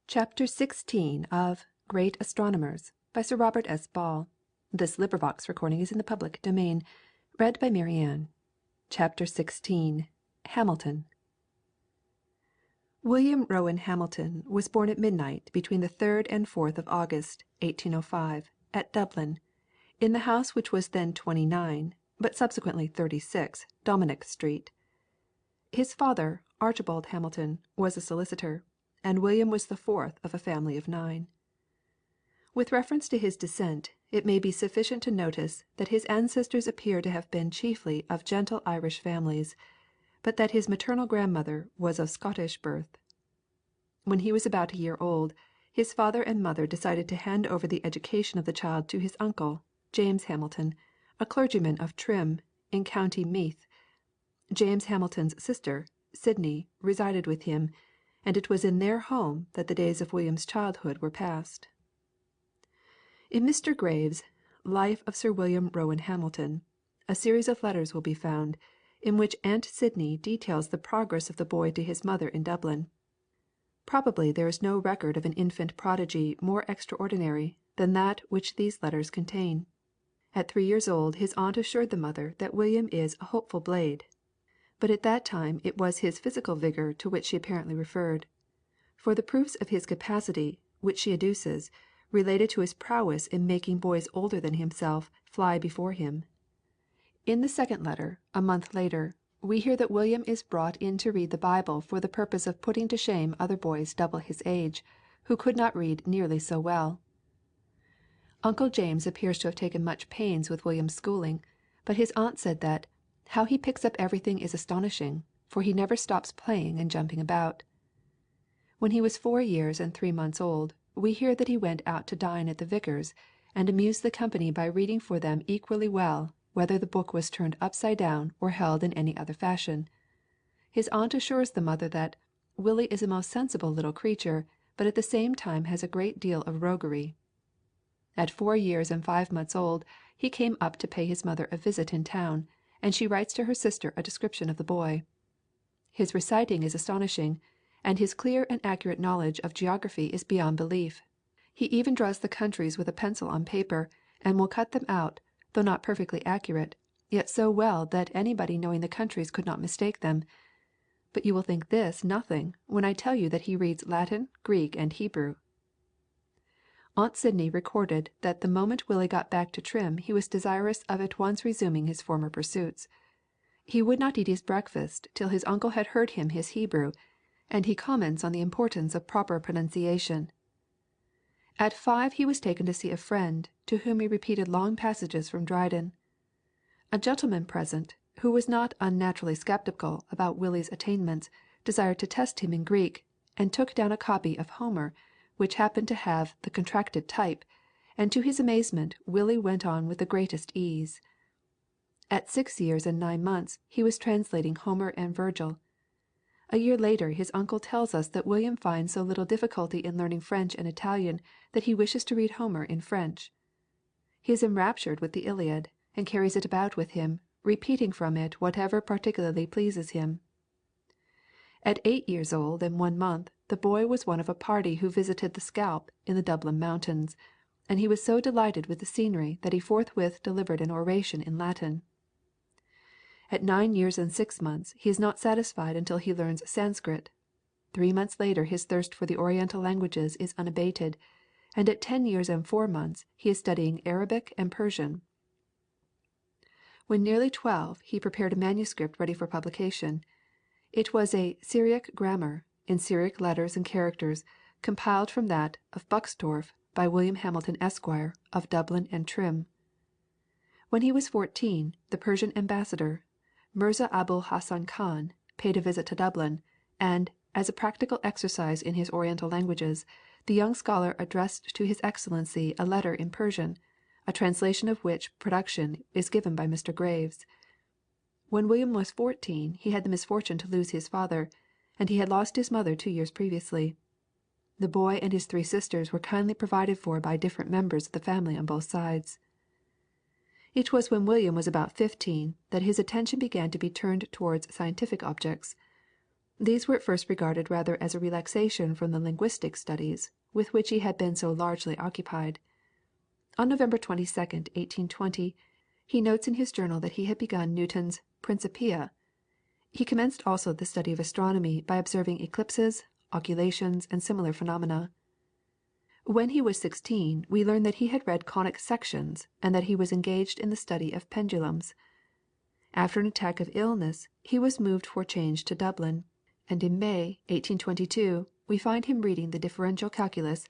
CHAPTER XVI of Great Astronomers, by Sir Robert S. Ball. This LibriVox is in the public domain. Read by Marianne. CHAPTER XVI Hamilton. William Rowan Hamilton was born at midnight between the 3rd and 4th of August, 1805, at Dublin, in the house which was then 29, but subsequently 36, Dominic Street. His father, Archibald Hamilton, was a solicitor, and William was the fourth of a family of 9. With reference to his descent, it may be sufficient to notice that his ancestors appear to have been chiefly of gentle Irish families, but that his maternal grandmother was of Scottish birth. When he was about a year old, his father and mother decided to hand over the education of the child to his uncle, James Hamilton, a clergyman of Trim, in County Meath. James Hamilton's sister, Sidney, resided with him, and it was in their home that the days of William's childhood were passed. In Mr. Graves' Life of Sir William Rowan Hamilton, a series of letters will be found, in which Aunt Sidney details the progress of the boy to his mother in Dublin. Probably there is no record of an infant prodigy more extraordinary than that which these letters contain. At 3 years old his aunt assured the mother that William is a hopeful blade, but at that time it was his physical vigour to which she apparently referred; for the proofs of his capacity, which she adduces, related to his prowess in making boys older than himself fly before him. In the second letter, a month later, we hear that William is brought in to read the Bible for the purpose of putting to shame other boys double his age, who could not read nearly so well. Uncle James appears to have taken much pains with William's schooling, but his aunt said that "how he picks up everything is astonishing, for he never stops playing and jumping about." When he was 4 years and 3 months old, we hear that he went out to dine at the vicar's, and amused the company by reading for them equally well whether the book was turned upside down or held in any other fashion. His aunt assures the mother that "Willie is a most sensible little creature, but at the same time has a great deal of roguery." At 4 years and 5 months old he came up to pay his mother a visit in town, and she writes to her sister a description of the boy. His reciting is astonishing, and his clear and accurate knowledge of geography is beyond belief. He even draws the countries with a pencil on paper, and will cut them out, though not perfectly accurate, yet so well that anybody knowing the countries could not mistake them. But you will think this nothing when I tell you that he reads Latin, Greek, and Hebrew. Aunt Sidney recorded that the moment Willie got back to Trim he was desirous of at once resuming his former pursuits. He would not eat his breakfast till his uncle had heard him his Hebrew, and he comments on the importance of proper pronunciation. At 5 he was taken to see a friend, to whom he repeated long passages from Dryden. A gentleman present, who was not unnaturally sceptical about Willie's attainments, desired to test him in Greek, and took down a copy of Homer, which happened to have the contracted type, and to his amazement Willie went on with the greatest ease. At 6 years and 9 months he was translating Homer and Virgil. A year later his uncle tells us that William finds so little difficulty in learning French and Italian that he wishes to read Homer in French. He is enraptured with the Iliad, and carries it about with him, repeating from it whatever particularly pleases him. At 8 years old and 1 month the boy was one of a party who visited the Scalp in the Dublin mountains, and he was so delighted with the scenery that he forthwith delivered an oration in Latin. At 9 years and 6 months he is not satisfied until he learns Sanskrit. 3 months later his thirst for the Oriental languages is unabated, and at 10 years and 4 months he is studying Arabic and Persian. When nearly 12 he prepared a manuscript ready for publication. It was a Syriac grammar, in Syriac letters and characters, compiled from that of Buxtorf by William Hamilton Esquire, of Dublin and Trim. When he was 14, the Persian ambassador, Mirza Abul Hassan Khan, paid a visit to Dublin, and, as a practical exercise in his Oriental languages, the young scholar addressed to his Excellency a letter in Persian, a translation of which production is given by Mr. Graves. When William was 14 he had the misfortune to lose his father, and he had lost his mother 2 years previously. The boy and his 3 sisters were kindly provided for by different members of the family on both sides. It was when William was about 15 that his attention began to be turned towards scientific objects. These were at first regarded rather as a relaxation from the linguistic studies with which he had been so largely occupied. On November 22, 1820, he notes in his journal that he had begun Newton's Principia. He commenced also the study of astronomy by observing eclipses, occultations, and similar phenomena. When he was 16, we learn that he had read conic sections and that he was engaged in the study of pendulums. After an attack of illness, he was moved for change to Dublin, and in May, 1822, we find him reading the differential calculus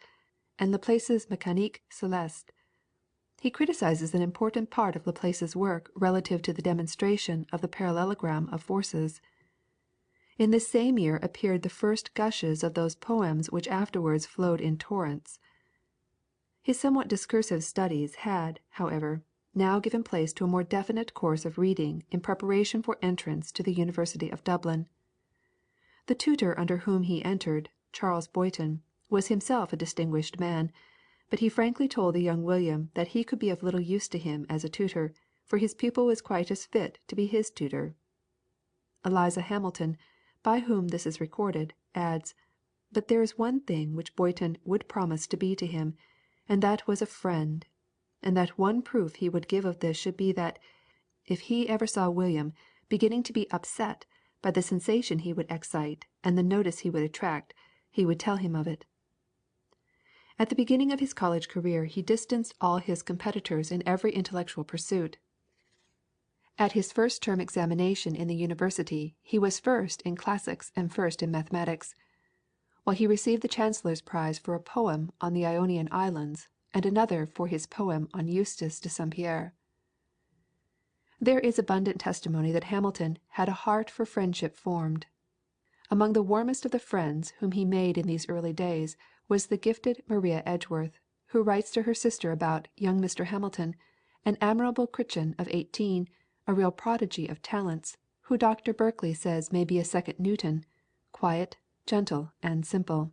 and Laplace's Mécanique Céleste. He criticizes an important part of Laplace's work relative to the demonstration of the parallelogram of forces. In this same year appeared the first gushes of those poems which afterwards flowed in torrents. His somewhat discursive studies had, however, now given place to a more definite course of reading in preparation for entrance to the University of Dublin. The tutor under whom he entered, Charles Boyton, was himself a distinguished man, but he frankly told the young William that he could be of little use to him as a tutor, for his pupil was quite as fit to be his tutor. Eliza Hamilton, by whom this is recorded, adds, "But there is one thing which Boyton would promise to be to him, and that was a friend; and that one proof he would give of this should be that, if he ever saw William beginning to be upset by the sensation he would excite and the notice he would attract, he would tell him of it." At the beginning of his college career he distanced all his competitors in every intellectual pursuit. At his first term examination in the University he was first in classics and first in mathematics, while he received the Chancellor's prize for a poem on the Ionian Islands, and another for his poem on Eustace de Saint Pierre. There is abundant testimony that Hamilton had a heart for friendship formed. Among the warmest of the friends whom he made in these early days was the gifted Maria Edgeworth, who writes to her sister about "young Mr. Hamilton, an admirable Christian of 18, a real prodigy of talents, who Dr. Berkeley says may be a second Newton, quiet, gentle, and simple."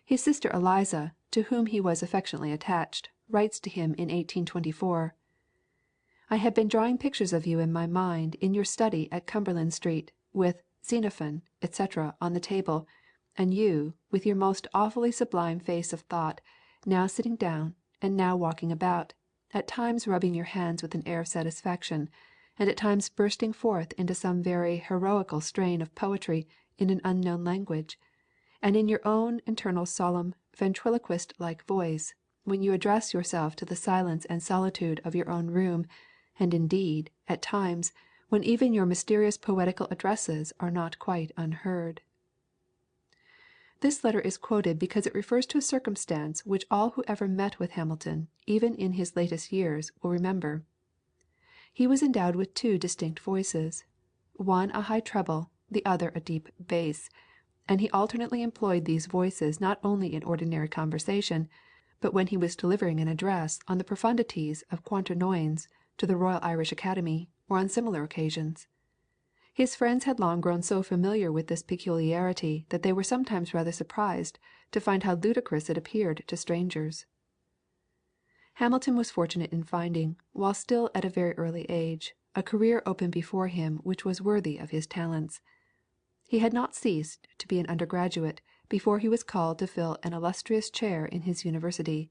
His sister Eliza, to whom he was affectionately attached, writes to him in 1824, "I had been drawing pictures of you in my mind in your study at Cumberland Street, with Xenophon, etc., on the table, and you, with your most awfully sublime face of thought, now sitting down, and now walking about, at times rubbing your hands with an air of satisfaction, and at times bursting forth into some very heroical strain of poetry in an unknown language, and in your own internal solemn ventriloquist like voice, when you address yourself to the silence and solitude of your own room, and indeed, at times, when even your mysterious poetical addresses are not quite unheard." This letter is quoted because it refers to a circumstance which all who ever met with Hamilton, even in his latest years, will remember. He was endowed with two distinct voices, one a high treble, the other a deep bass, and he alternately employed these voices not only in ordinary conversation, but when he was delivering an address on the profundities of Quaternions to the Royal Irish Academy, or on similar occasions. His friends had long grown so familiar with this peculiarity that they were sometimes rather surprised to find how ludicrous it appeared to strangers. Hamilton was fortunate in finding, while still at a very early age, a career open before him which was worthy of his talents. He had not ceased to be an undergraduate before he was called to fill an illustrious chair in his university.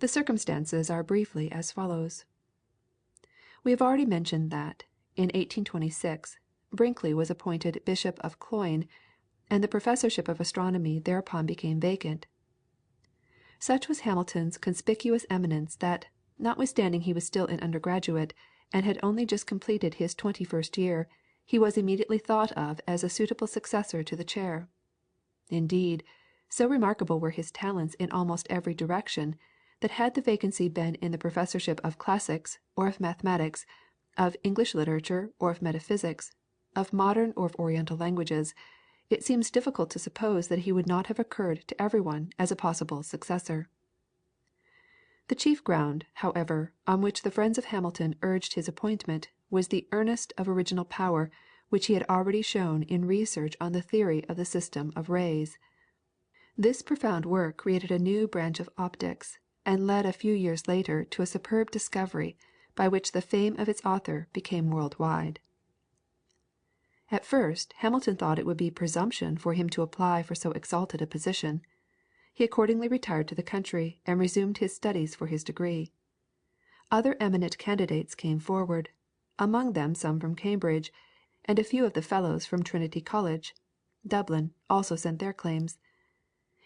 The circumstances are briefly as follows. We have already mentioned that, in 1826, Brinkley was appointed Bishop of Cloyne, and the professorship of astronomy thereupon became vacant. Such was Hamilton's conspicuous eminence that, notwithstanding he was still an undergraduate, and had only just completed his 21st year, he was immediately thought of as a suitable successor to the chair. Indeed, so remarkable were his talents in almost every direction, that had the vacancy been in the professorship of classics, or of mathematics, of English literature, or of metaphysics, of modern or of oriental languages, it seems difficult to suppose that he would not have occurred to every one as a possible successor. The chief ground, however, on which the friends of Hamilton urged his appointment was the earnest of original power which he had already shown in research on the theory of the system of rays. This profound work created a new branch of optics, and led a few years later to a superb discovery by which the fame of its author became world wide. At first Hamilton thought it would be presumption for him to apply for so exalted a position. He accordingly retired to the country and resumed his studies for his degree. Other eminent candidates came forward, among them some from Cambridge, and a few of the Fellows from Trinity College, Dublin, also sent their claims.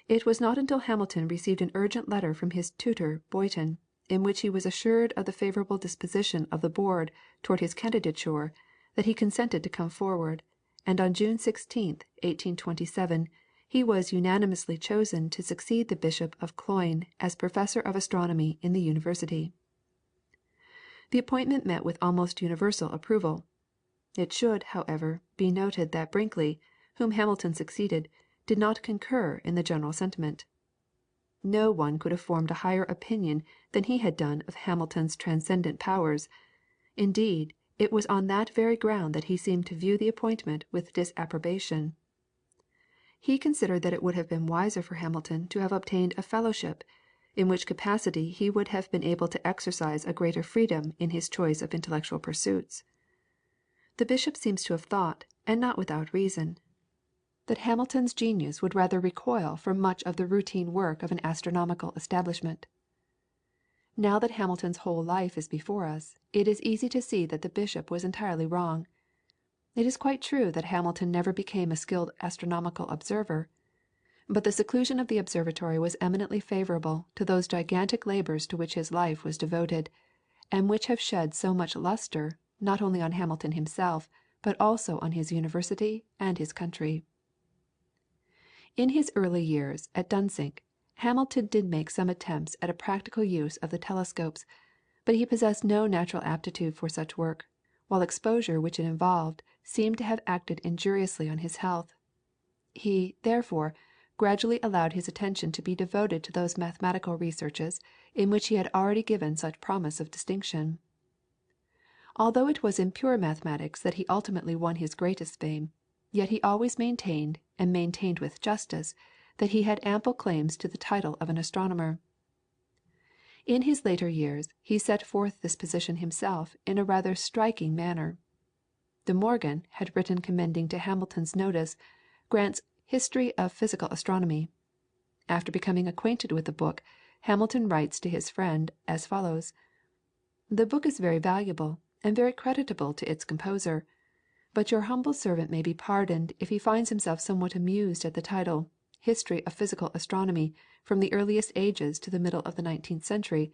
It was not until Hamilton received an urgent letter from his tutor Boyton, in which he was assured of the favourable disposition of the board toward his candidature, that he consented to come forward, and on June 16, 1827, he was unanimously chosen to succeed the Bishop of Cloyne as Professor of Astronomy in the University. The appointment met with almost universal approval. It should, however, be noted that Brinkley, whom Hamilton succeeded, did not concur in the general sentiment. No one could have formed a higher opinion than he had done of Hamilton's transcendent powers. Indeed, it was on that very ground that he seemed to view the appointment with disapprobation. He considered that it would have been wiser for Hamilton to have obtained a fellowship, in which capacity he would have been able to exercise a greater freedom in his choice of intellectual pursuits. The bishop seems to have thought, and not without reason, that Hamilton's genius would rather recoil from much of the routine work of an astronomical establishment. Now that Hamilton's whole life is before us, it is easy to see that the bishop was entirely wrong. It is quite true that Hamilton never became a skilled astronomical observer, but the seclusion of the observatory was eminently favourable to those gigantic labours to which his life was devoted, and which have shed so much lustre not only on Hamilton himself, but also on his university and his country. In his early years at Dunsink, Hamilton did make some attempts at a practical use of the telescopes, but he possessed no natural aptitude for such work, while exposure which it involved seemed to have acted injuriously on his health. He, therefore, gradually allowed his attention to be devoted to those mathematical researches in which he had already given such promise of distinction. Although it was in pure mathematics that he ultimately won his greatest fame, yet he always maintained, and maintained with justice, that he had ample claims to the title of an astronomer. In his later years he set forth this position himself in a rather striking manner. De Morgan had written commending to Hamilton's notice Grant's History of Physical Astronomy. After becoming acquainted with the book, Hamilton writes to his friend as follows: "The book is very valuable, and very creditable to its composer, but your humble servant may be pardoned if he finds himself somewhat amused at the title, History of Physical Astronomy from the earliest ages to the middle of the 19th century,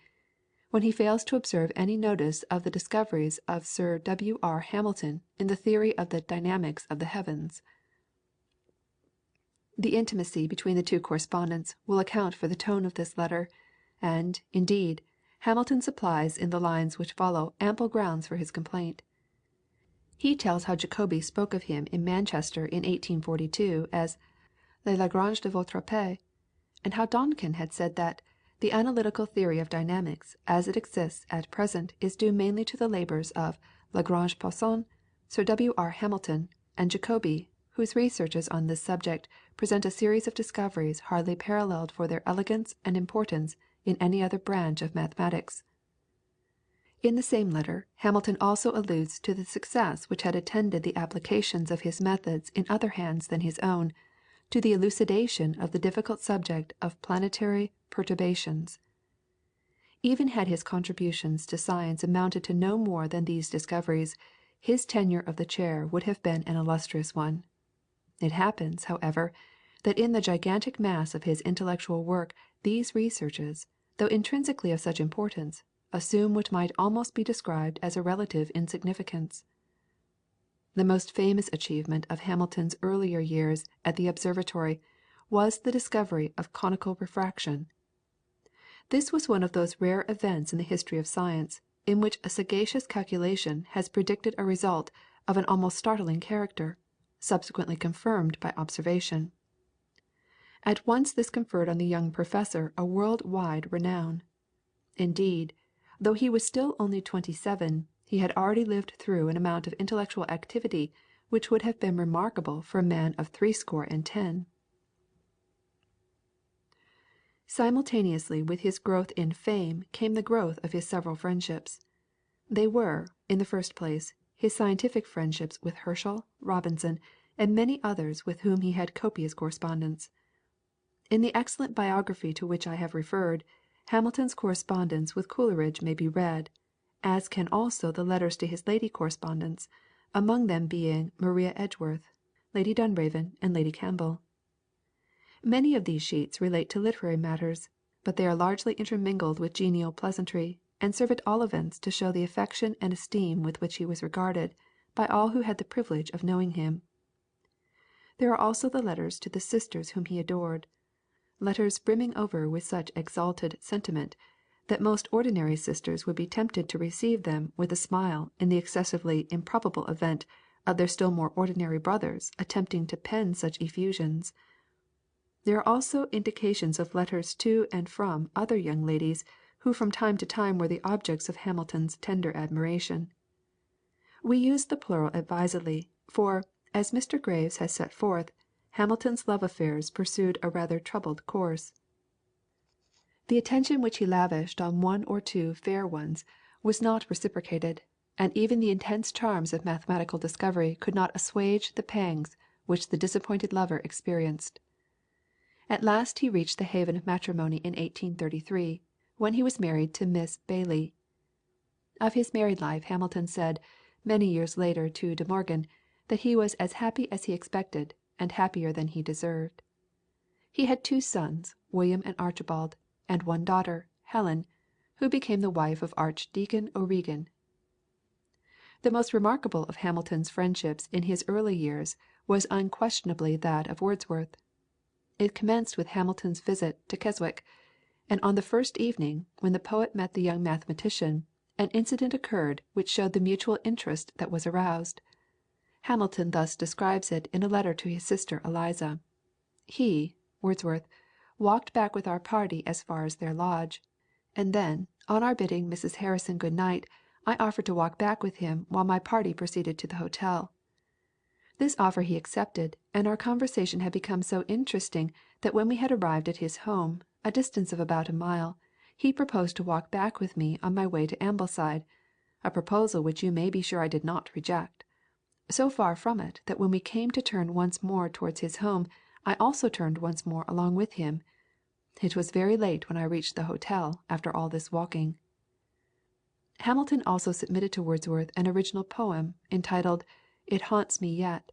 when he fails to observe any notice of the discoveries of Sir W. R. Hamilton in the theory of the dynamics of the heavens." The intimacy between the two correspondents will account for the tone of this letter, and, indeed, Hamilton supplies in the lines which follow ample grounds for his complaint. He tells how Jacobi spoke of him in Manchester in 1842 as "Le Lagrange de votre pays," and how Donkin had said that "the analytical theory of dynamics as it exists at present is due mainly to the labours of Lagrange Poisson, Sir W. R. Hamilton, and Jacobi, whose researches on this subject present a series of discoveries hardly paralleled for their elegance and importance in any other branch of mathematics." In the same letter Hamilton also alludes to the success which had attended the applications of his methods in other hands than his own, to the elucidation of the difficult subject of planetary perturbations. Even had his contributions to science amounted to no more than these discoveries, his tenure of the chair would have been an illustrious one. It happens, however, that in the gigantic mass of his intellectual work these researches, though intrinsically of such importance, assume what might almost be described as a relative insignificance. The most famous achievement of Hamilton's earlier years at the observatory was the discovery of conical refraction. This was one of those rare events in the history of science, in which a sagacious calculation has predicted a result of an almost startling character, subsequently confirmed by observation. At once this conferred on the young professor a world-wide renown. Indeed, though he was still only 27, he had already lived through an amount of intellectual activity which would have been remarkable for a man of 10. Simultaneously with his growth in fame came the growth of his several friendships. They were, in the first place, his scientific friendships with Herschel, Robinson, and many others with whom he had copious correspondence. In the excellent biography to which I have referred, Hamilton's correspondence with Coleridge may be read, as can also the letters to his lady correspondents, among them being Maria Edgeworth, Lady Dunraven, and Lady Campbell. Many of these sheets relate to literary matters, but they are largely intermingled with genial pleasantry, and serve at all events to show the affection and esteem with which he was regarded by all who had the privilege of knowing him. There are also the letters to the sisters whom he adored, letters brimming over with such exalted sentiment, that most ordinary sisters would be tempted to receive them with a smile in the excessively improbable event of their still more ordinary brothers attempting to pen such effusions. There are also indications of letters to and from other young ladies who from time to time were the objects of Hamilton's tender admiration. We use the plural advisedly, for, as Mr. Graves has set forth, Hamilton's love affairs pursued a rather troubled course. The attention which he lavished on one or two fair ones was not reciprocated, and even the intense charms of mathematical discovery could not assuage the pangs which the disappointed lover experienced. At last he reached the haven of matrimony in 1833, when he was married to Miss Bailey. Of his married life Hamilton said, many years later to De Morgan, that he was as happy as he expected, and happier than he deserved. He had 2 sons, William and Archibald, and one daughter, Helen, who became the wife of Archdeacon O'Regan. The most remarkable of Hamilton's friendships in his early years was unquestionably that of Wordsworth. It commenced with Hamilton's visit to Keswick, and on the first evening, when the poet met the young mathematician, an incident occurred which showed the mutual interest that was aroused. Hamilton thus describes it in a letter to his sister Eliza. He, Wordsworth, walked back with our party as far as their lodge, and then, on our bidding Mrs. Harrison good night, I offered to walk back with him while my party proceeded to the hotel. This offer he accepted, and our conversation had become so interesting that when we had arrived at his home, a distance of about a mile, he proposed to walk back with me on my way to Ambleside, a proposal which you may be sure I did not reject. So far from it that when we came to turn once more towards his home, I also turned once more along with him. It was very late when I reached the hotel after all this walking. Hamilton also submitted to Wordsworth an original poem, entitled It Haunts Me Yet.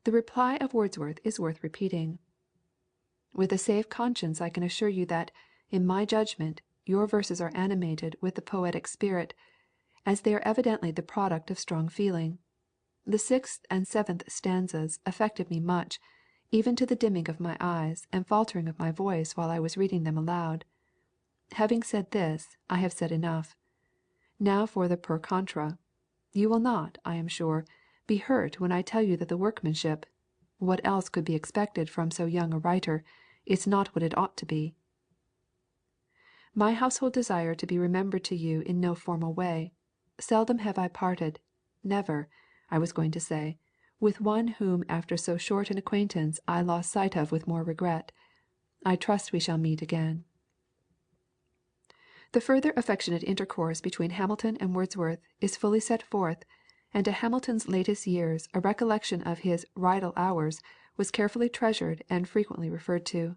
The reply of Wordsworth is worth repeating. With a safe conscience I can assure you that, in my judgment, your verses are animated with the poetic spirit, as they are evidently the product of strong feeling. The 6th and 7th stanzas affected me much, even to the dimming of my eyes and faltering of my voice while I was reading them aloud. Having said this, I have said enough. Now for the per contra. You will not, I am sure, be hurt when I tell you that the workmanship, what else could be expected from so young a writer, is not what it ought to be. My household desire to be remembered to you in no formal way. Seldom have I parted, never, I was going to say, with one whom after so short an acquaintance I lost sight of with more regret. I trust we shall meet again. The further affectionate intercourse between Hamilton and Wordsworth is fully set forth, and to Hamilton's latest years a recollection of his "Ridle Hours" was carefully treasured and frequently referred to.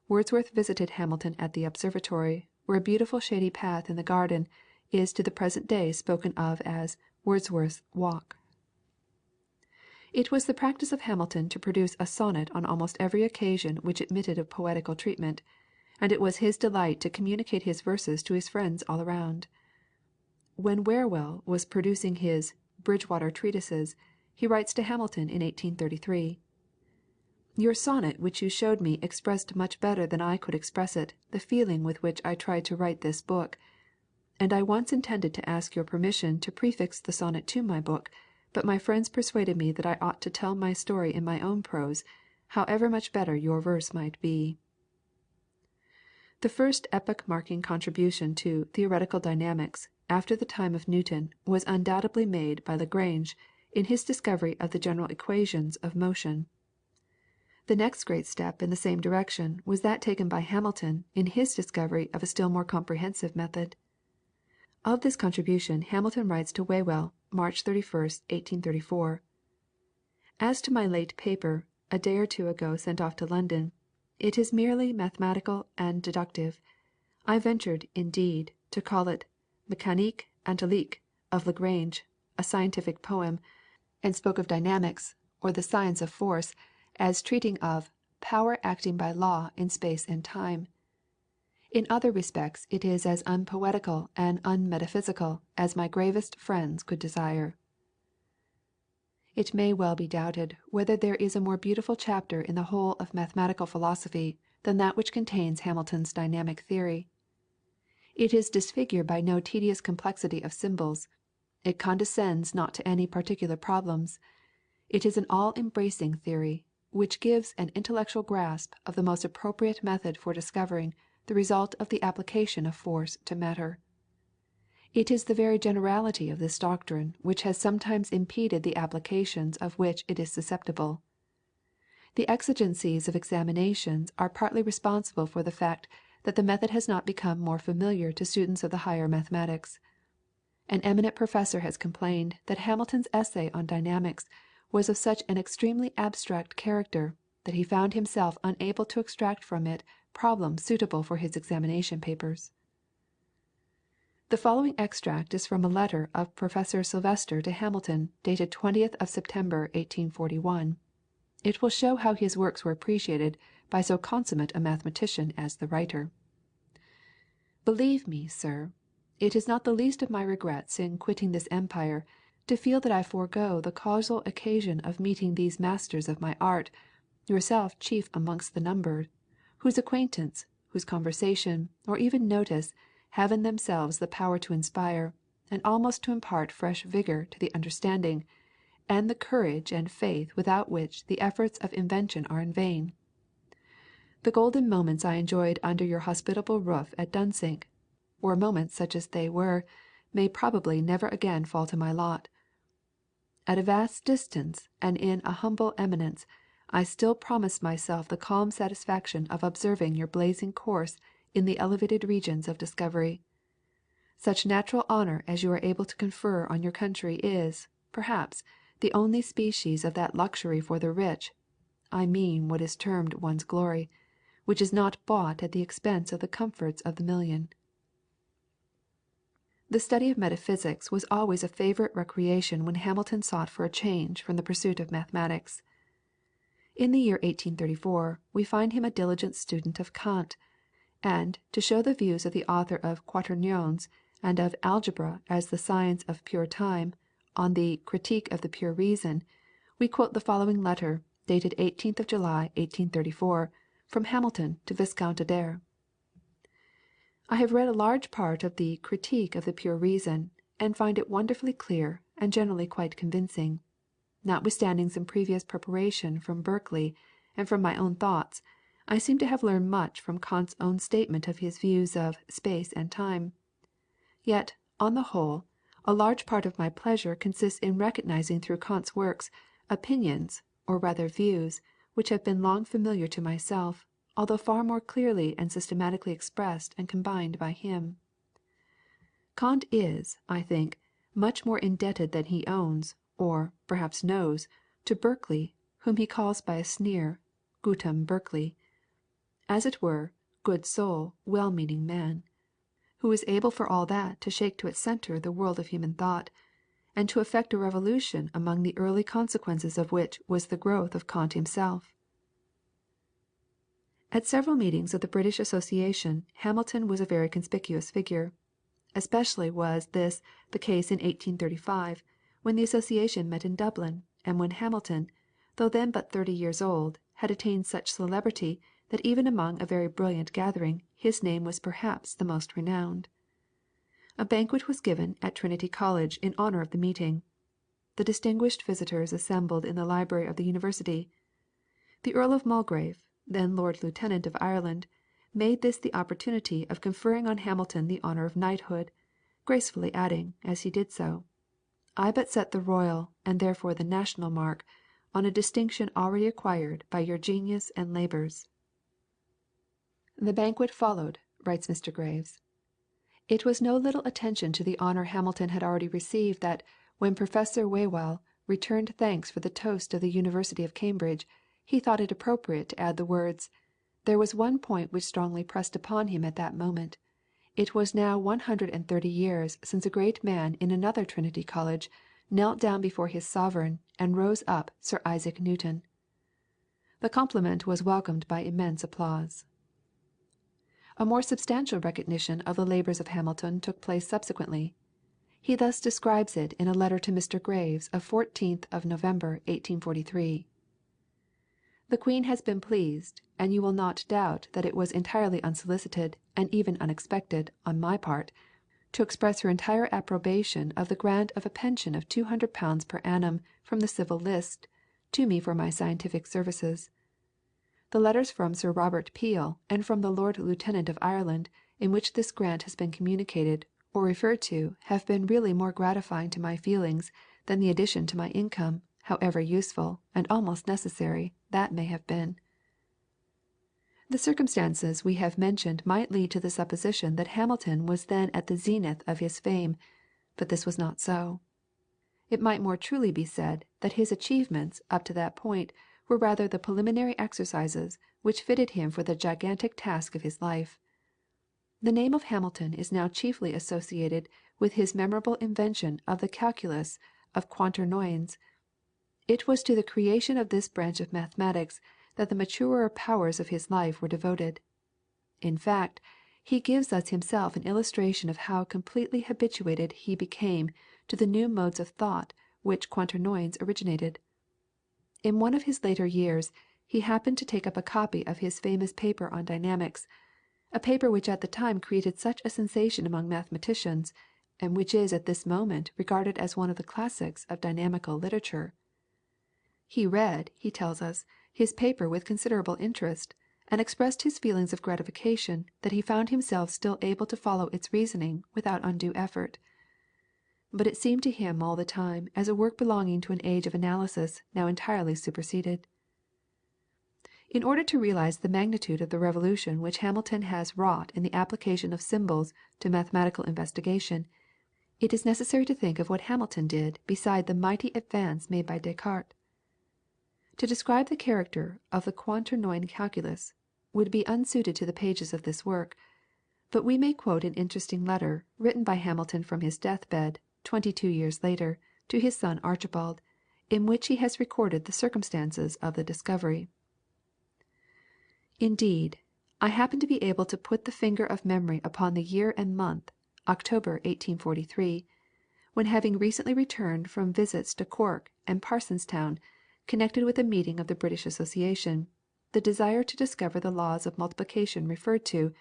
Wordsworth visited Hamilton at the observatory, where a beautiful shady path in the garden is to the present day spoken of as Wordsworth's Walk. It was the practice of Hamilton to produce a sonnet on almost every occasion which admitted of poetical treatment, and it was his delight to communicate his verses to his friends all around. When Whewell was producing his Bridgewater Treatises, he writes to Hamilton in 1833, "Your sonnet which you showed me expressed much better than I could express it the feeling with which I tried to write this book, and I once intended to ask your permission to prefix the sonnet to my book, but my friends persuaded me that I ought to tell my story in my own prose, however much better your verse might be." The first epoch-marking contribution to theoretical dynamics after the time of Newton was undoubtedly made by Lagrange in his discovery of the general equations of motion. The next great step in the same direction was that taken by Hamilton in his discovery of a still more comprehensive method. Of this contribution Hamilton writes to Whewell March 31st, 1834. As to my late paper, a day or two ago sent off to London, it is merely mathematical and deductive. I ventured, indeed, to call it Mécanique Analytique of Lagrange, a scientific poem, and spoke of dynamics, or the science of force, as treating of power acting by law in space and time. In other respects it is as unpoetical and unmetaphysical as my gravest friends could desire. It may well be doubted whether there is a more beautiful chapter in the whole of mathematical philosophy than that which contains Hamilton's dynamic theory. It is disfigured by no tedious complexity of symbols. It condescends not to any particular problems. It is an all-embracing theory, which gives an intellectual grasp of the most appropriate method for discovering the result of the application of force to matter. It is the very generality of this doctrine which has sometimes impeded the applications of which it is susceptible. The exigencies of examinations are partly responsible for the fact that the method has not become more familiar to students of the higher mathematics. An eminent professor has complained that Hamilton's essay on dynamics was of such an extremely abstract character that he found himself unable to extract from it problems suitable for his examination papers. The following extract is from a letter of Professor Sylvester to Hamilton, dated 20th of September, 1841. It will show how his works were appreciated by so consummate a mathematician as the writer. Believe me, sir, it is not the least of my regrets in quitting this empire to feel that I forego the causal occasion of meeting these masters of my art, yourself chief amongst the number, whose acquaintance, whose conversation, or even notice, have in themselves the power to inspire, and almost to impart fresh vigor to the understanding, and the courage and faith without which the efforts of invention are in vain. The golden moments I enjoyed under your hospitable roof at Dunsink, or moments such as they were, may probably never again fall to my lot. At a vast distance and in a humble eminence, I still promise myself the calm satisfaction of observing your blazing course in the elevated regions of discovery. Such natural honour as you are able to confer on your country is, perhaps, the only species of that luxury for the rich, I mean what is termed one's glory, which is not bought at the expense of the comforts of the million. The study of metaphysics was always a favourite recreation when Hamilton sought for a change from the pursuit of mathematics. In the year 1834 we find him a diligent student of Kant, and, to show the views of the author of Quaternions and of Algebra as the science of pure time, on the Critique of the Pure Reason, we quote the following letter, dated 18th of July, 1834, from Hamilton to Viscount Adare. I have read a large part of the Critique of the Pure Reason, and find it wonderfully clear and generally quite convincing. Notwithstanding some previous preparation from Berkeley and from my own thoughts, I seem to have learned much from Kant's own statement of his views of space and time. Yet, on the whole, a large part of my pleasure consists in recognizing through Kant's works opinions, or rather views, which have been long familiar to myself, although far more clearly and systematically expressed and combined by him. Kant is, I think, much more indebted than he owns, or, perhaps knows, to Berkeley, whom he calls by a sneer, Gutem Berkeley, as it were, good soul, well-meaning man, who was able for all that to shake to its centre the world of human thought, and to effect a revolution among the early consequences of which was the growth of Kant himself. At several meetings of the British Association Hamilton was a very conspicuous figure. Especially was this the case in 1835, when the association met in Dublin, and when Hamilton, though then but 30 years old, had attained such celebrity that even among a very brilliant gathering his name was perhaps the most renowned. A banquet was given at Trinity College in honour of the meeting. The distinguished visitors assembled in the library of the University. The Earl of Mulgrave, then Lord Lieutenant of Ireland, made this the opportunity of conferring on Hamilton the honour of knighthood, gracefully adding, as he did so, "I but set the royal, and therefore the national mark, on a distinction already acquired by your genius and labours." The banquet followed, writes Mr. Graves. It was no little attention to the honour Hamilton had already received that, When Professor Whewell returned thanks for the toast of the University of Cambridge, he thought it appropriate to add the words, "There was one point which strongly pressed upon him at that moment. It was now 130 years since a great man in another Trinity College knelt down before his sovereign and rose up Sir Isaac Newton." The compliment was welcomed by immense applause. A more substantial recognition of the labours of Hamilton took place subsequently. He thus describes it in a letter to Mr. Graves of 14th of November 1843. "The Queen has been pleased, and you will not doubt that it was entirely unsolicited, and even unexpected, on my part, to express her entire approbation of the grant of a pension of £200 per annum from the Civil List to me for my scientific services. The letters from Sir Robert Peel and from the Lord Lieutenant of Ireland, in which this grant has been communicated or referred to, have been really more gratifying to my feelings than the addition to my income, however useful, and almost necessary, that may have been." The circumstances we have mentioned might lead to the supposition that Hamilton was then at the zenith of his fame, but this was not so. It might more truly be said that his achievements up to that point were rather the preliminary exercises which fitted him for the gigantic task of his life. The name of Hamilton is now chiefly associated with his memorable invention of the calculus of Quaternions. It was to the creation of this branch of mathematics that the maturer powers of his life were devoted. In fact, he gives us himself an illustration of how completely habituated he became to the new modes of thought which Quaternions originated. In one of his later years he happened to take up a copy of his famous paper on dynamics, a paper which at the time created such a sensation among mathematicians, and which is at this moment regarded as one of the classics of dynamical literature. He read, he tells us, his paper with considerable interest, and expressed his feelings of gratification that he found himself still able to follow its reasoning without undue effort. But it seemed to him all the time as a work belonging to an age of analysis now entirely superseded. In order to realize the magnitude of the revolution which Hamilton has wrought in the application of symbols to mathematical investigation, it is necessary to think of what Hamilton did beside the mighty advance made by Descartes. To describe the character of the Quaternion calculus would be unsuited to the pages of this work, but we may quote an interesting letter written by Hamilton from his deathbed, 22 years later, to his son Archibald, in which he has recorded the circumstances of the discovery. "Indeed, I happen to be able to put the finger of memory upon the year and month, October 1843, when having recently returned from visits to Cork and Parsonstown, connected with a meeting of the British Association, the desire to discover the laws of multiplication referred to,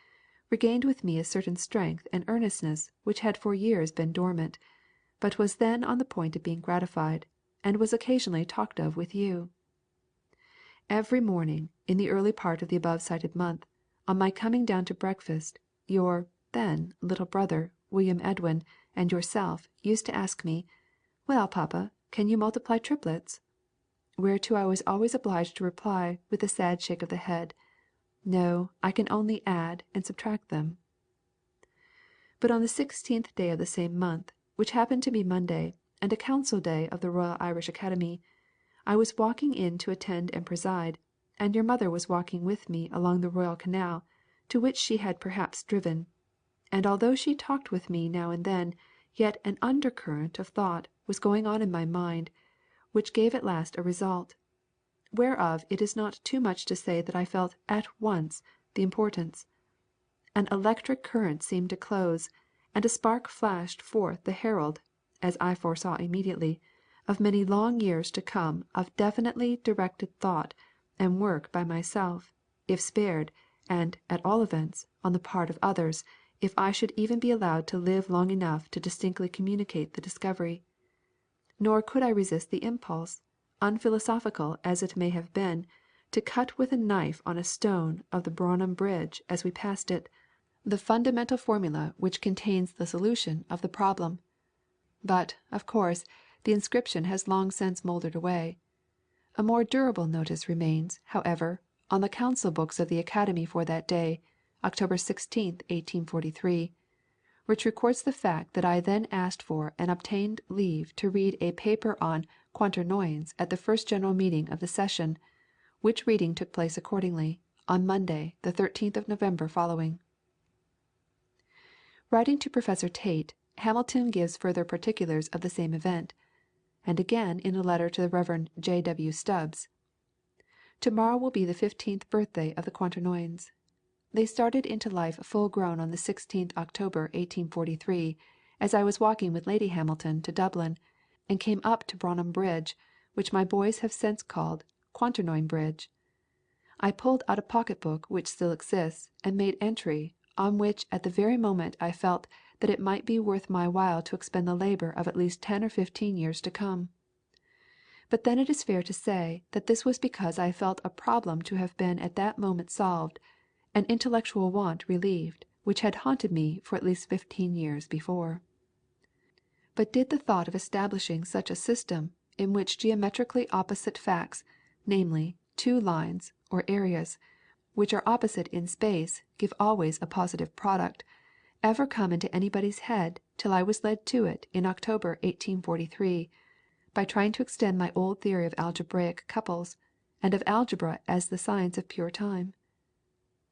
regained with me a certain strength and earnestness which had for years been dormant, but was then on the point of being gratified, and was occasionally talked of with you. Every morning, in the early part of the above cited month, on my coming down to breakfast, your, then, little brother, William Edwin, and yourself, used to ask me, 'Well, papa, can you multiply triplets?' Whereto I was always obliged to reply, with a sad shake of the head, 'No, I can only add and subtract them.' But on the 16th day of the same month, which happened to be Monday, and a council day of the Royal Irish Academy, I was walking in to attend and preside, and your mother was walking with me along the Royal Canal, to which she had perhaps driven; and although she talked with me now and then, yet an undercurrent of thought was going on in my mind, which gave at last a result, whereof it is not too much to say that I felt at once the importance. An electric current seemed to close, and a spark flashed forth the herald, as I foresaw immediately, of many long years to come of definitely directed thought and work by myself, if spared, and, at all events, on the part of others, if I should even be allowed to live long enough to distinctly communicate the discovery. Nor could I resist the impulse, unphilosophical as it may have been, to cut with a knife on a stone of the Brougham Bridge as we passed it, the fundamental formula which contains the solution of the problem. But, of course, the inscription has long since mouldered away. A more durable notice remains, however, on the council books of the Academy for that day, October 16, 1843, which records the fact that I then asked for and obtained leave to read a paper on Quaternions at the first general meeting of the session, which reading took place accordingly, on Monday, the 13th of November following. Writing to Professor Tait, Hamilton gives further particulars of the same event, and again in a letter to the Rev. J. W. Stubbs. To morrow will be the 15th birthday of the Quaternions. They started into life full grown on the 16th October 1843, as I was walking with Lady Hamilton to Dublin, and came up to Brougham Bridge, which my boys have since called Quaternion Bridge. I pulled out a pocket book which still exists, and made entry, on which at the very moment I felt that it might be worth my while to expend the labour of at least 10 or 15 years to come. But then it is fair to say that this was because I felt a problem to have been at that moment solved, an intellectual want relieved, which had haunted me for at least 15 years before. But did the thought of establishing such a system, in which geometrically opposite facts, namely, two lines, or areas, which are opposite in space, give always a positive product, ever come into anybody's head till I was led to it in October 1843, by trying to extend my old theory of algebraic couples, and of algebra as the science of pure time?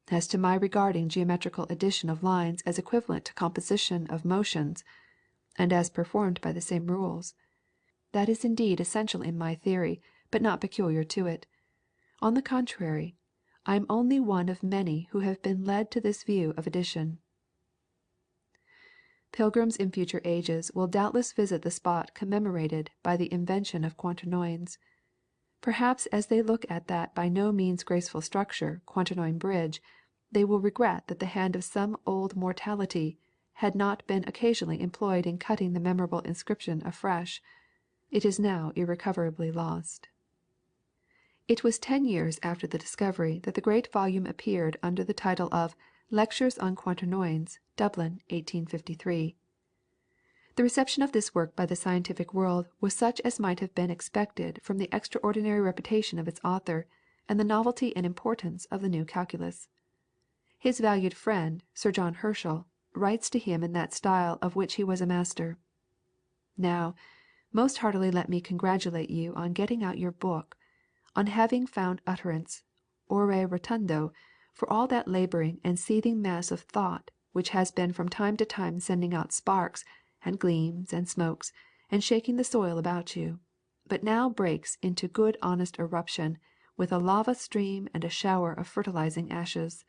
As to my regarding geometrical addition of lines as equivalent to composition of motions, and as performed by the same rules, that is indeed essential in my theory, but not peculiar to it. On the contrary, I am only one of many who have been led to this view of addition. Pilgrims in future ages will doubtless visit the spot commemorated by the invention of Quaternions. Perhaps as they look at that by no means graceful structure, Quaternion Bridge, they will regret that the hand of some old mortality had not been occasionally employed in cutting the memorable inscription afresh. It is now irrecoverably lost. It was 10 years after the discovery that the great volume appeared under the title of Lectures on Quaternions, Dublin, 1853. The reception of this work by the scientific world was such as might have been expected from the extraordinary reputation of its author, and the novelty and importance of the new calculus. His valued friend, Sir John Herschel, writes to him in that style of which he was a master. Now, most heartily let me congratulate you on getting out your book, on having found utterance, ore rotundo, for all that labouring and seething mass of thought which has been from time to time sending out sparks, and gleams, and smokes, and shaking the soil about you, but now breaks into good honest eruption, with a lava stream and a shower of fertilizing ashes.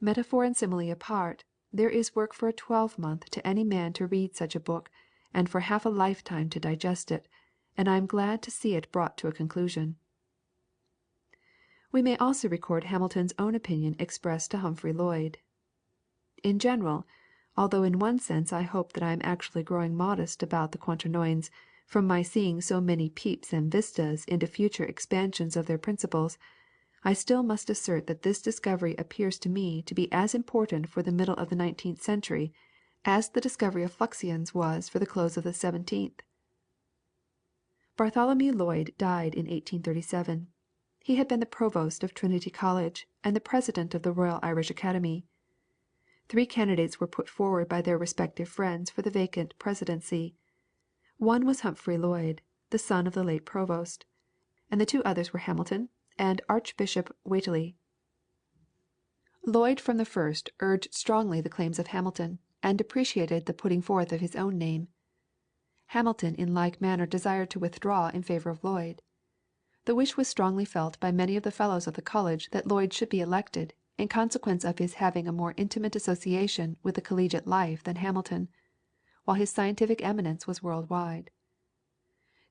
Metaphor and simile apart, there is work for a 12-month to any man to read such a book, and for half a lifetime to digest it, and I am glad to see it brought to a conclusion. We may also record Hamilton's own opinion expressed to Humphrey Lloyd. In general, although in one sense I hope that I am actually growing modest about the Quaternions, from my seeing so many peeps and vistas into future expansions of their principles, I still must assert that this discovery appears to me to be as important for the middle of the 19th century as the discovery of fluxions was for the close of the 17th. Bartholomew Lloyd died in 1837. He had been the Provost of Trinity College and the President of the Royal Irish Academy. 3 candidates were put forward by their respective friends for the vacant Presidency. One was Humphrey Lloyd, the son of the late Provost, and the 2 others were Hamilton and Archbishop Whately. Lloyd from the first urged strongly the claims of Hamilton, and deprecated the putting forth of his own name. Hamilton in like manner desired to withdraw in favour of Lloyd. The wish was strongly felt by many of the fellows of the college that Lloyd should be elected, in consequence of his having a more intimate association with the collegiate life than Hamilton, while his scientific eminence was world-wide.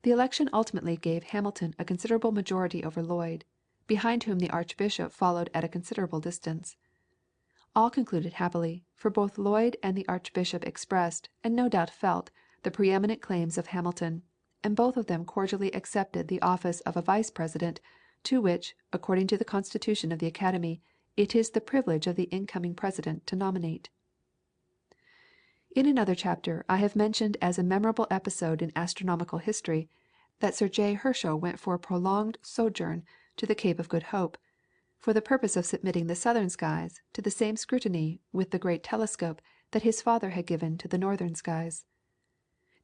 The election ultimately gave Hamilton a considerable majority over Lloyd, behind whom the Archbishop followed at a considerable distance. All concluded happily, for both Lloyd and the Archbishop expressed, and no doubt felt, the preeminent claims of Hamilton, and both of them cordially accepted the office of a Vice President, to which, according to the constitution of the Academy, it is the privilege of the incoming President to nominate. In another chapter I have mentioned as a memorable episode in astronomical history that Sir J. Herschel went for a prolonged sojourn to the Cape of Good Hope, for the purpose of submitting the southern skies to the same scrutiny with the great telescope that his father had given to the northern skies.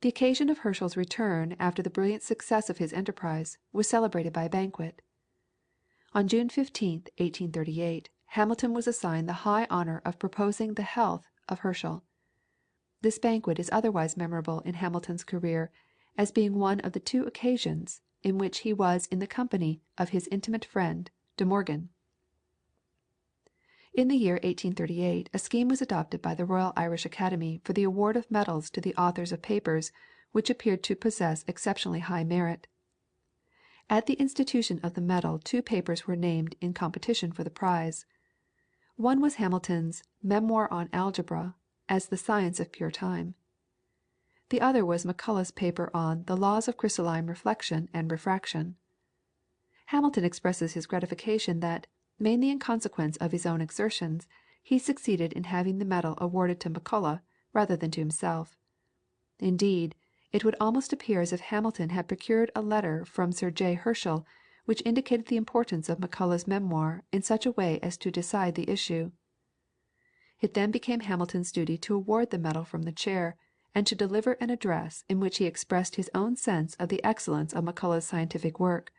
The occasion of Herschel's return after the brilliant success of his enterprise was celebrated by a banquet. On June 15th, 1838, Hamilton was assigned the high honour of proposing the health of Herschel. This banquet is otherwise memorable in Hamilton's career as being one of the two occasions in which he was in the company of his intimate friend De Morgan. In the year 1838 a scheme was adopted by the Royal Irish Academy for the award of medals to the authors of papers which appeared to possess exceptionally high merit. At the institution of the medal two papers were named in competition for the prize. One was Hamilton's Memoir on Algebra as the Science of Pure Time. The other was Macullagh's paper on The Laws of Crystalline Reflection and Refraction. Hamilton expresses his gratification that, mainly in consequence of his own exertions, he succeeded in having the medal awarded to Maculagh rather than to himself. Indeed, it would almost appear as if Hamilton had procured a letter from Sir J. Herschel which indicated the importance of Macullagh's memoir in such a way as to decide the issue. It then became Hamilton's duty to award the medal from the chair, and to deliver an address in which he expressed his own sense of the excellence of Macullagh's scientific work.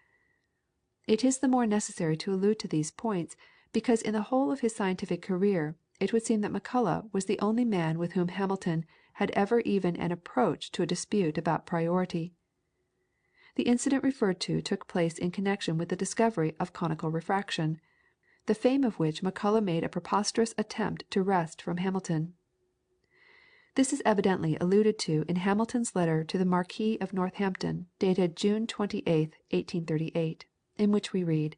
It is the more necessary to allude to these points, because in the whole of his scientific career it would seem that Macullagh was the only man with whom Hamilton had ever even an approach to a dispute about priority. The incident referred to took place in connection with the discovery of conical refraction, the fame of which Macullagh made a preposterous attempt to wrest from Hamilton. This is evidently alluded to in Hamilton's letter to the Marquis of Northampton, dated June 28th, 1838, in which we read: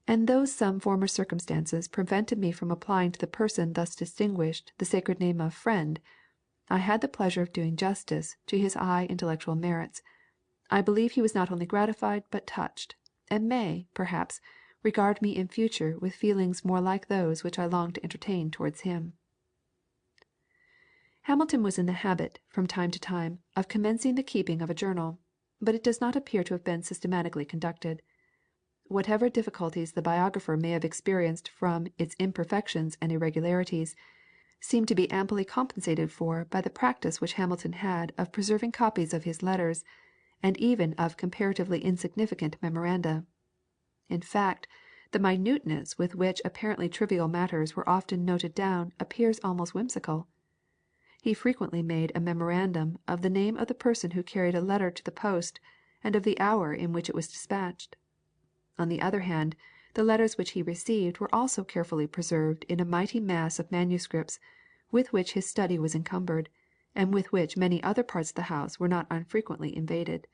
"And though some former circumstances prevented me from applying to the person thus distinguished the sacred name of friend, I had the pleasure of doing justice to his high intellectual merits. I believe he was not only gratified but touched, and may, perhaps, regard me in future with feelings more like those which I long to entertain towards him." Hamilton was in the habit, from time to time, of commencing the keeping of a journal, but it does not appear to have been systematically conducted. Whatever difficulties the biographer may have experienced from its imperfections and irregularities, seem to be amply compensated for by the practice which Hamilton had of preserving copies of his letters, and even of comparatively insignificant memoranda. In fact, the minuteness with which apparently trivial matters were often noted down appears almost whimsical. He frequently made a memorandum of the name of the person who carried a letter to the post, and of the hour in which it was dispatched. On the other hand, the letters which he received were also carefully preserved in a mighty mass of manuscripts with which his study was encumbered, and with which many other parts of the house were not unfrequently invaded.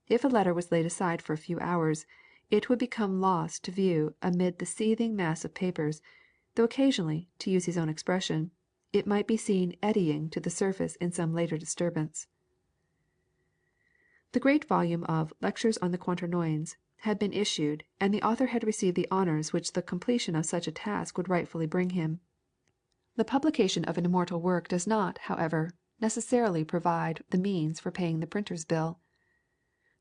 If a letter was laid aside for a few hours, it would become lost to view amid the seething mass of papers, though occasionally, to use his own expression, it might be seen eddying to the surface in some later disturbance. The great volume of Lectures on the Quaternions had been issued, and the author had received the honours which the completion of such a task would rightfully bring him. The publication of an immortal work does not, however, necessarily provide the means for paying the printer's bill.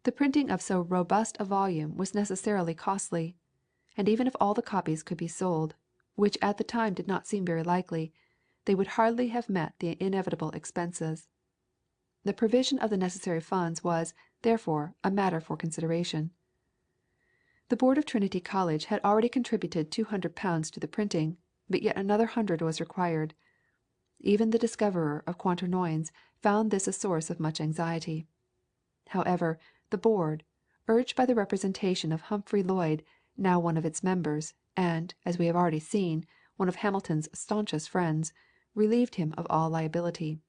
The printing of so robust a volume was necessarily costly, and even if all the copies could be sold, which at the time did not seem very likely, they would hardly have met the inevitable expenses. The provision of the necessary funds was, therefore, a matter for consideration. The Board of Trinity College had already contributed £200 to the printing, but yet another 100 was required. Even the discoverer of Quaternions found this a source of much anxiety. However, the Board, urged by the representation of Humphrey Lloyd, now one of its members, and, as we have already seen, one of Hamilton's staunchest friends, relieved him of all liability.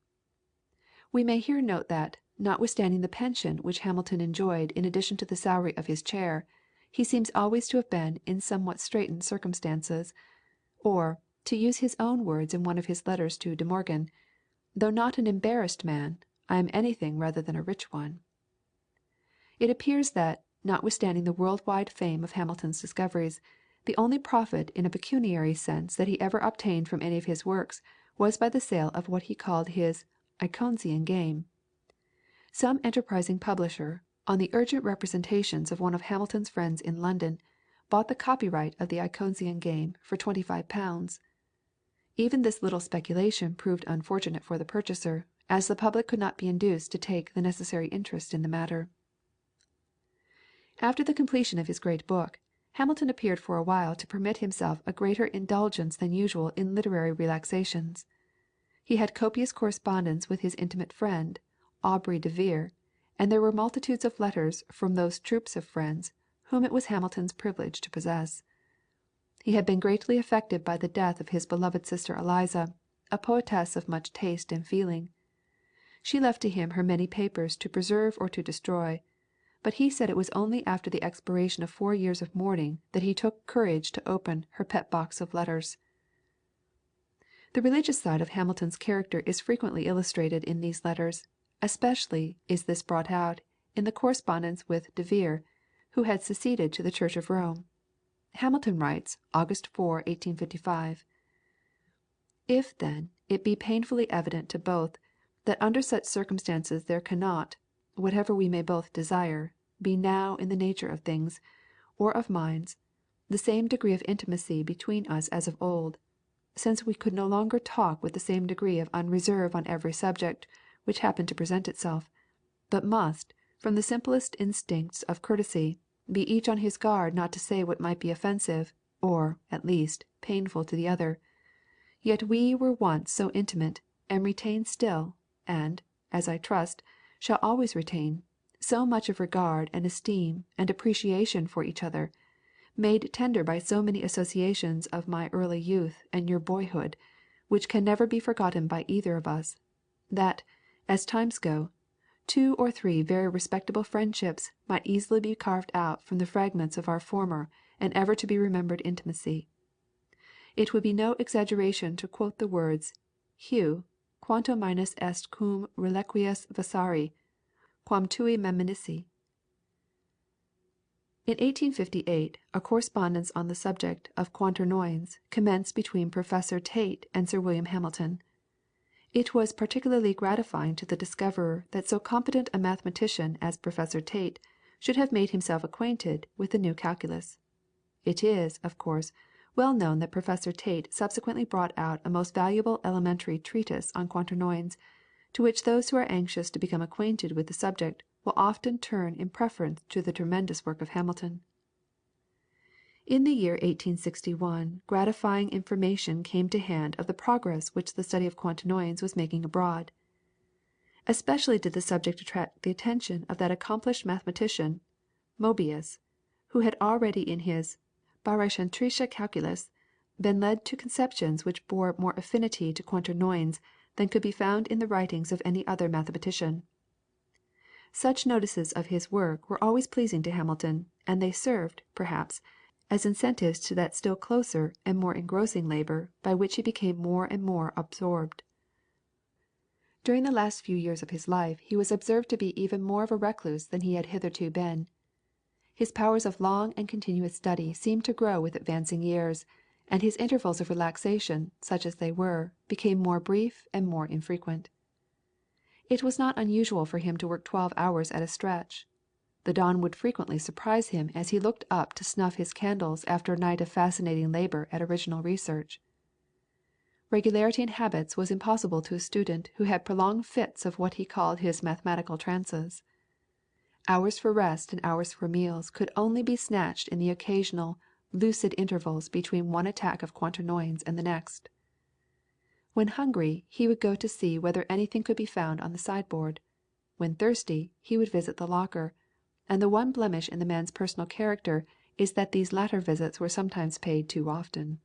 We may here note that, notwithstanding the pension which Hamilton enjoyed in addition to the salary of his chair, he seems always to have been in somewhat straitened circumstances, or, to use his own words in one of his letters to De Morgan, "though not an embarrassed man, I am anything rather than a rich one." It appears that, notwithstanding the world-wide fame of Hamilton's discoveries, the only profit in a pecuniary sense that he ever obtained from any of his works was by the sale of what he called his Icosian game. Some enterprising publisher, on the urgent representations of one of Hamilton's friends in London, bought the copyright of the Icosian game for £25. Even this little speculation proved unfortunate for the purchaser, as the public could not be induced to take the necessary interest in the matter. After the completion of his great book, Hamilton appeared for a while to permit himself a greater indulgence than usual in literary relaxations. He had copious correspondence with his intimate friend, Aubrey de Vere, and there were multitudes of letters from those troops of friends whom it was Hamilton's privilege to possess. He had been greatly affected by the death of his beloved sister Eliza, a poetess of much taste and feeling. She left to him her many papers to preserve or to destroy, but he said it was only after the expiration of 4 years of mourning that he took courage to open her pet box of letters. The religious side of Hamilton's character is frequently illustrated in these letters, especially is this brought out in the correspondence with de Vere, who had seceded to the Church of Rome. Hamilton writes, August 4, 1855: "If, then, it be painfully evident to both, that under such circumstances there cannot, whatever we may both desire, be now in the nature of things, or of minds, the same degree of intimacy between us as of old, since we could no longer talk with the same degree of unreserve on every subject which happened to present itself, but must, from the simplest instincts of courtesy, be each on his guard not to say what might be offensive, or, at least, painful to the other, yet we were once so intimate, and retain still, and, as I trust, shall always retain, so much of regard and esteem and appreciation for each other, made tender by so many associations of my early youth and your boyhood, which can never be forgotten by either of us, that, as times go, 2 or 3 very respectable friendships might easily be carved out from the fragments of our former and ever to be remembered intimacy. It would be no exaggeration to quote the words, Heu, quanto minus est cum reliquias Vasari, quam tui meminisse." In 1858 a correspondence on the subject of Quaternions commenced between Professor Tait and Sir William Hamilton. It was particularly gratifying to the discoverer that so competent a mathematician as Professor Tait should have made himself acquainted with the new calculus. It is, of course, well known that Professor Tait subsequently brought out a most valuable elementary treatise on Quaternions, to which those who are anxious to become acquainted with the subject will often turn in preference to the tremendous work of Hamilton. In the year 1861 gratifying information came to hand of the progress which the study of Quaternions was making abroad. Especially did the subject attract the attention of that accomplished mathematician, Mobius, who had already in his Barycentrische Calculus been led to conceptions which bore more affinity to Quaternions than could be found in the writings of any other mathematician. Such notices of his work were always pleasing to Hamilton, and they served, perhaps, as incentives to that still closer and more engrossing labour by which he became more and more absorbed. During the last few years of his life he was observed to be even more of a recluse than he had hitherto been. His powers of long and continuous study seemed to grow with advancing years, and his intervals of relaxation, such as they were, became more brief and more infrequent. It was not unusual for him to work 12 hours at a stretch. The dawn would frequently surprise him as he looked up to snuff his candles after a night of fascinating labour at original research. Regularity in habits was impossible to a student who had prolonged fits of what he called his mathematical trances. Hours for rest and hours for meals could only be snatched in the occasional lucid intervals between one attack of Quaternions and the next. When hungry he would go to see whether anything could be found on the sideboard; when thirsty he would visit the locker, and the one blemish in the man's personal character is that these latter visits were sometimes paid too often.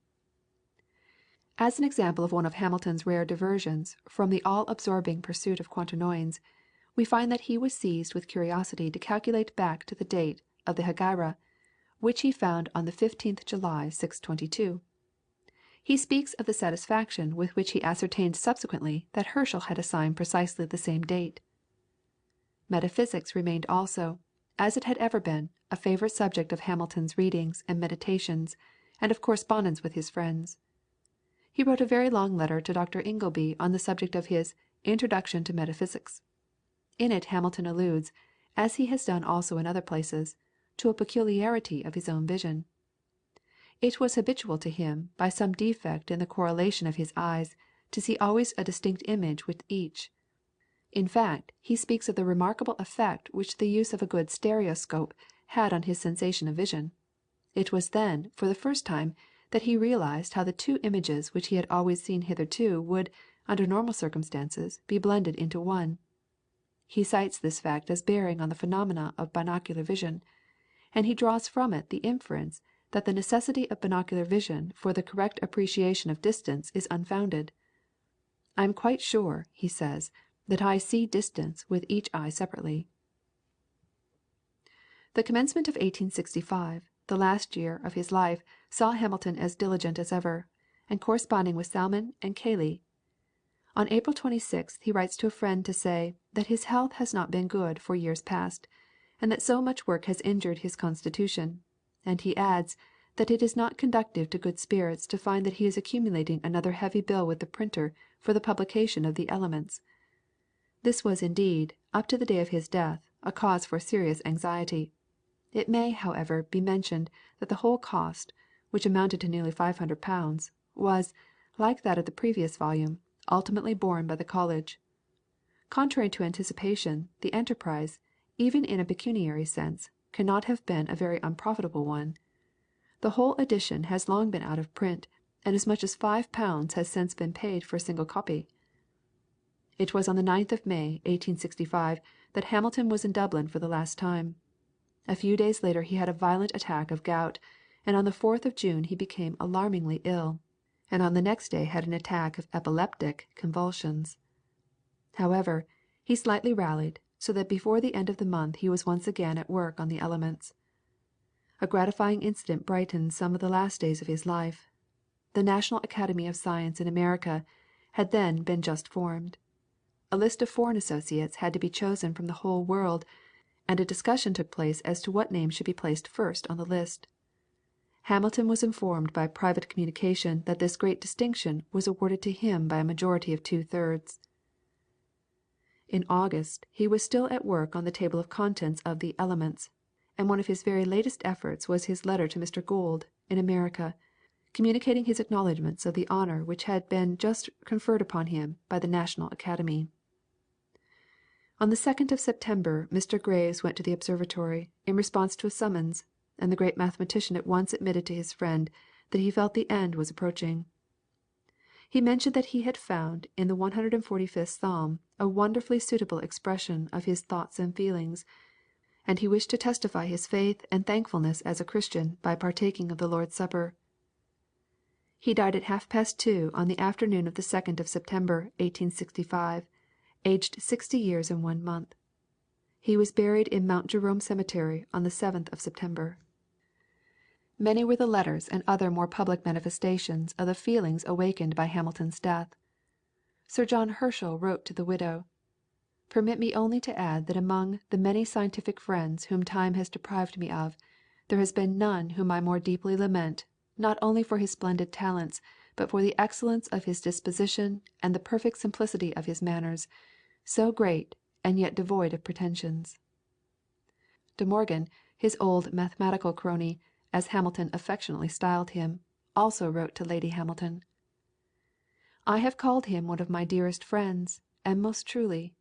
As an example of one of Hamilton's rare diversions from the all-absorbing pursuit of Quaternions, we find that he was seized with curiosity to calculate back to the date of the Hegira, which he found on the 15th July 622. He speaks of the satisfaction with which he ascertained subsequently that Herschel had assigned precisely the same date. Metaphysics remained also, as it had ever been, a favourite subject of Hamilton's readings and meditations, and of correspondence with his friends. He wrote a very long letter to Dr. Ingleby on the subject of his Introduction to Metaphysics. In it Hamilton alludes, as he has done also in other places, to a peculiarity of his own vision. It was habitual to him, by some defect in the correlation of his eyes, to see always a distinct image with each. In fact, he speaks of the remarkable effect which the use of a good stereoscope had on his sensation of vision. It was then, for the first time, that he realized how the two images which he had always seen hitherto would, under normal circumstances, be blended into one. He cites this fact as bearing on the phenomena of binocular vision, and he draws from it the inference that the necessity of binocular vision for the correct appreciation of distance is unfounded. "I am quite sure," he says, "that I see distance with each eye separately." The commencement of 1865, the last year of his life, saw Hamilton as diligent as ever, and corresponding with Salmon and Cayley. On April 26th he writes to a friend to say, that his health has not been good for years past, and that so much work has injured his constitution; and he adds, that it is not conducive to good spirits to find that he is accumulating another heavy bill with the printer for the publication of the Elements. This was indeed, up to the day of his death, a cause for serious anxiety. It may, however, be mentioned that the whole cost, which amounted to nearly £500, was, like that of the previous volume, ultimately borne by the College. Contrary to anticipation, the enterprise, even in a pecuniary sense, cannot have been a very unprofitable one. The whole edition has long been out of print, and as much as £5 has since been paid for a single copy. It was on the 9th of May, 1865, that Hamilton was in Dublin for the last time. A few days later he had a violent attack of gout, and on the 4th of June he became alarmingly ill, and on the next day had an attack of epileptic convulsions. However, he slightly rallied, so that before the end of the month he was once again at work on the Elements. A gratifying incident brightened some of the last days of his life. The National Academy of Science in America had then been just formed. A list of foreign associates had to be chosen from the whole world, and a discussion took place as to what name should be placed first on the list. Hamilton was informed by private communication that this great distinction was awarded to him by a majority of 2/3. In August he was still at work on the table of contents of the Elements, and one of his very latest efforts was his letter to Mr. Gould, in America, communicating his acknowledgments of the honour which had been just conferred upon him by the National Academy. On the 2nd of September Mr. Graves went to the observatory, in response to a summons, and the great mathematician at once admitted to his friend that he felt the end was approaching. He mentioned that he had found in the 145th Psalm a wonderfully suitable expression of his thoughts and feelings, and he wished to testify his faith and thankfulness as a Christian by partaking of the Lord's Supper. He died at 2:30 on the afternoon of the 2nd of September, 1865, aged 60 years and 1 month. He was buried in Mount Jerome Cemetery on the 7th of September. Many were the letters and other more public manifestations of the feelings awakened by Hamilton's death. Sir John Herschel wrote to the widow: "Permit me only to add that among the many scientific friends whom time has deprived me of, there has been none whom I more deeply lament, not only for his splendid talents, but for the excellence of his disposition and the perfect simplicity of his manners, so great, and yet devoid of pretensions." De Morgan, his old mathematical crony, as Hamilton affectionately styled him, also wrote to Lady Hamilton: "I have called him one of my dearest friends, and most truly;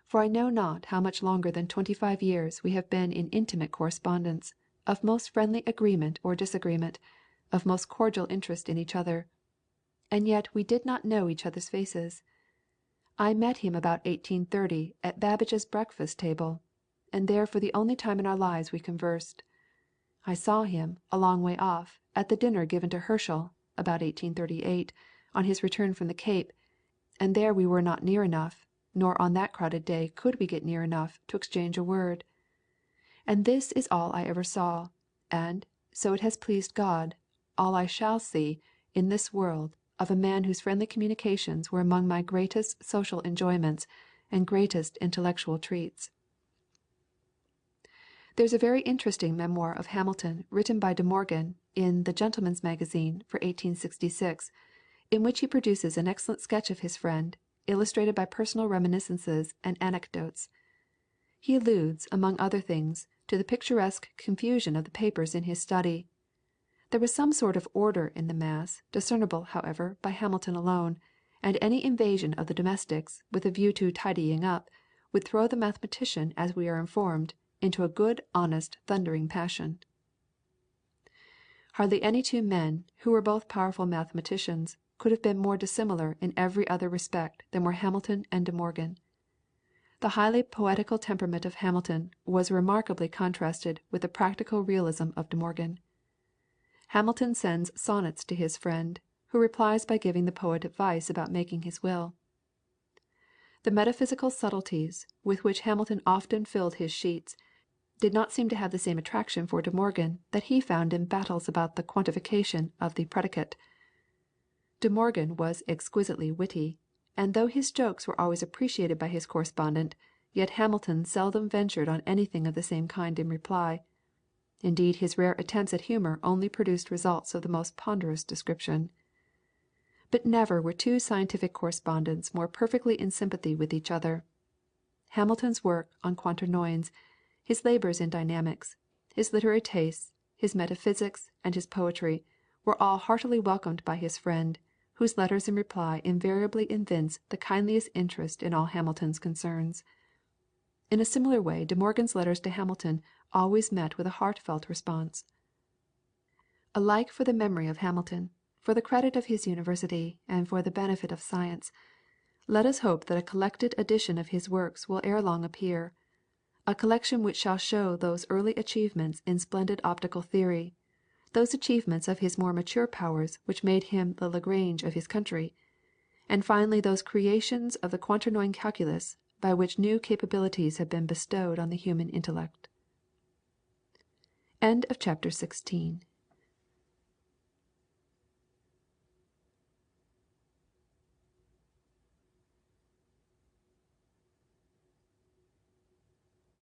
for I know not how much longer than 25 years we have been in intimate correspondence, of most friendly agreement or disagreement, of most cordial interest in each other. And yet we did not know each other's faces. I met him about 1830 at Babbage's breakfast table, and there for the only time in our lives we conversed. I saw him, a long way off, at the dinner given to Herschel, about 1838, on his return from the Cape, and there we were not near enough, nor on that crowded day could we get near enough, to exchange a word. And this is all I ever saw, and, so it has pleased God, all I shall see, in this world, of a man whose friendly communications were among my greatest social enjoyments and greatest intellectual treats." There is a very interesting memoir of Hamilton written by De Morgan in the Gentleman's Magazine for 1866, in which he produces an excellent sketch of his friend, illustrated by personal reminiscences and anecdotes. He alludes, among other things, to the picturesque confusion of the papers in his study. There was some sort of order in the mass, discernible, however, by Hamilton alone, and any invasion of the domestics, with a view to tidying up, would throw the mathematician, as we are informed, into a good honest thundering passion. Hardly any two men, who were both powerful mathematicians, could have been more dissimilar in every other respect than were Hamilton and De Morgan. The highly poetical temperament of Hamilton was remarkably contrasted with the practical realism of De Morgan. Hamilton sends sonnets to his friend, who replies by giving the poet advice about making his will. The metaphysical subtleties with which Hamilton often filled his sheets did not seem to have the same attraction for De Morgan that he found in battles about the quantification of the predicate. De Morgan was exquisitely witty, and though his jokes were always appreciated by his correspondent, yet Hamilton seldom ventured on anything of the same kind in reply. Indeed, his rare attempts at humour only produced results of the most ponderous description. But never were two scientific correspondents more perfectly in sympathy with each other. Hamilton's work on Quaternions, his labours in dynamics, his literary tastes, his metaphysics, and his poetry, were all heartily welcomed by his friend, whose letters in reply invariably evince the kindliest interest in all Hamilton's concerns. In a similar way De Morgan's letters to Hamilton always met with a heartfelt response. Alike for the memory of Hamilton, for the credit of his university, and for the benefit of science, let us hope that a collected edition of his works will ere long appear, a collection which shall show those early achievements in splendid optical theory, those achievements of his more mature powers which made him the Lagrange of his country, and finally those creations of the Quaternion calculus by which new capabilities have been bestowed on the human intellect. Chapter 17